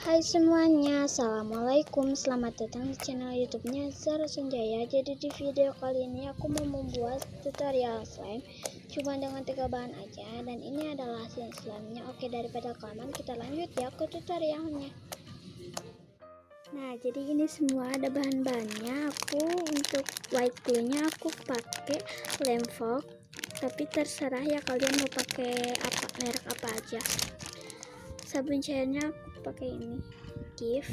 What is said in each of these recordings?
Hai semuanya, assalamualaikum, selamat datang di channel YouTube-nya Zara Sunjaya. Jadi di video kali ini aku mau membuat tutorial slime cuma dengan 3 bahan aja, dan ini adalah hasil slime-nya. Oke, daripada kelamaan kita lanjut ya ke tutorialnya. Nah, jadi ini semua ada bahan-bahannya. Aku untuk white glue-nya aku pakai Lemvoc, tapi terserah ya kalian mau pakai apa, merek apa aja. Sabun cairnya aku pakai ini Gift.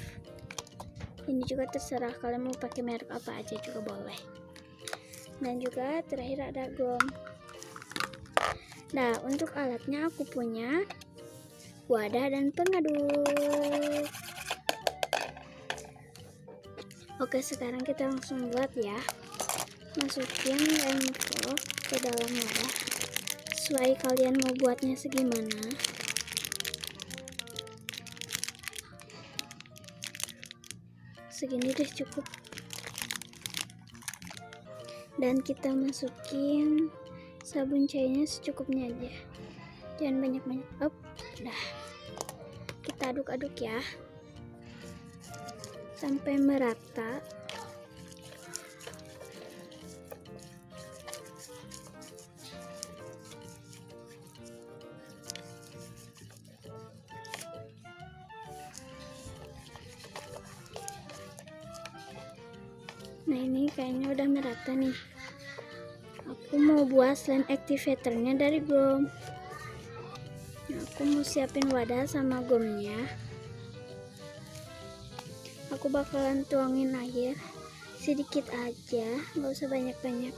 Ini juga terserah kalian mau pakai merek apa aja juga boleh. Dan juga terakhir ada gom. Nah, untuk alatnya aku punya wadah dan pengaduk. Oke, sekarang kita langsung buat ya. Masukin Lemvoc ke dalam wadah sesuai kalian mau buatnya segimana. Segini deh cukup. Dan kita masukin sabun cairnya secukupnya aja, jangan banyak-banyak. Udah, kita aduk-aduk ya sampai merata. Nah, ini kayaknya udah merata nih. Aku mau buat slime activatornya dari gom. Nah, aku mau siapin wadah sama gomnya. Aku bakalan tuangin air sedikit aja, nggak usah banyak-banyak.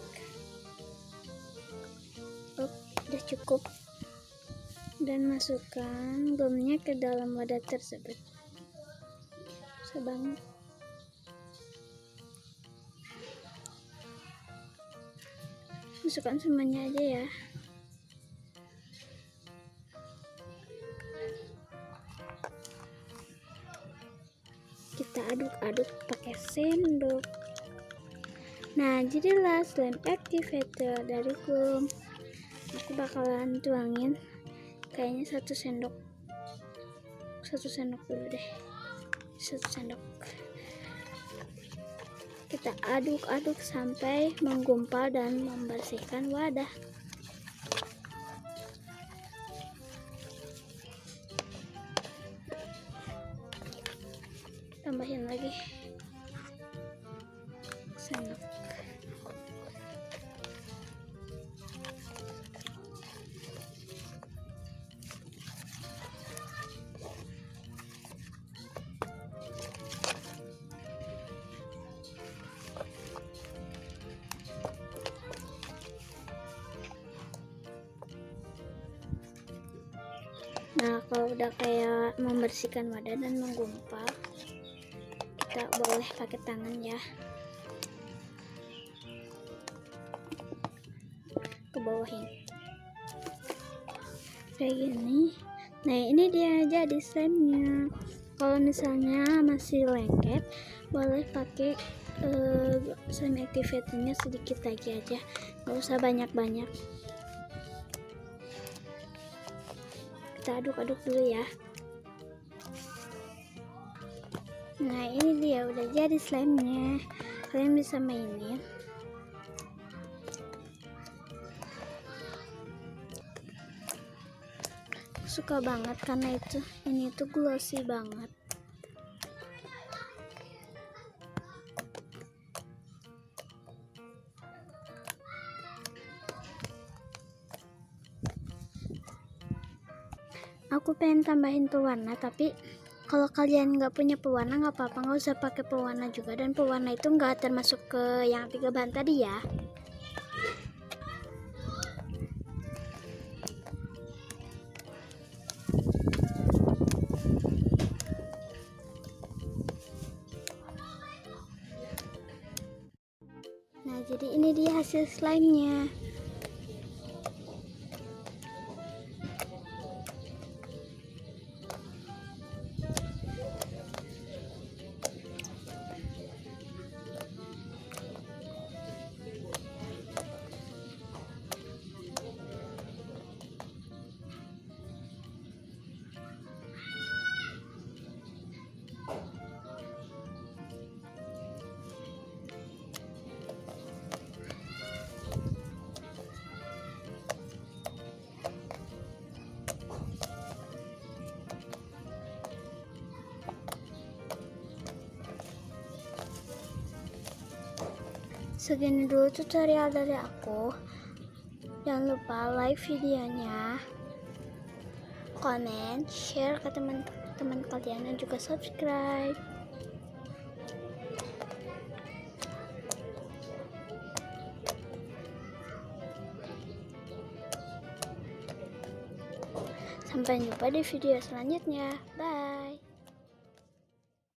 Udah cukup. Dan masukkan gomnya ke dalam wadah tersebut sebanyak. Masukkan semuanya aja ya. Kita aduk-aduk pakai sendok. Nah, jadilah slime activator dari gom. Aku bakalan tuangin kayaknya 1 sendok dulu deh. 1 sendok. Kita aduk-aduk sampai menggumpal dan membersihkan wadah. Tambahin lagi sendok. Nah, kalau udah kayak membersihkan wadah dan menggumpal, kita boleh pakai tangan ya ke bawahin kayak gini. Nah, ini dia jadi slime-nya. Kalau misalnya masih lengket, boleh pakai slime activatornya sedikit lagi aja, nggak usah banyak-banyak. Kita aduk-aduk dulu ya. Nah, ini dia udah jadi slime-nya. Kalian bisa mainin. Suka banget karena ini tuh glossy banget. Aku pengen tambahin pewarna, tapi kalau kalian nggak punya pewarna nggak apa-apa, nggak usah pakai pewarna juga. Dan pewarna itu nggak termasuk ke yang 3 bahan tadi ya. Nah, jadi ini dia hasil slime-nya. Segini dulu tutorial dari aku. Jangan lupa like videonya, komen, share ke teman-teman kalian, dan juga subscribe. Sampai jumpa di video selanjutnya. Bye.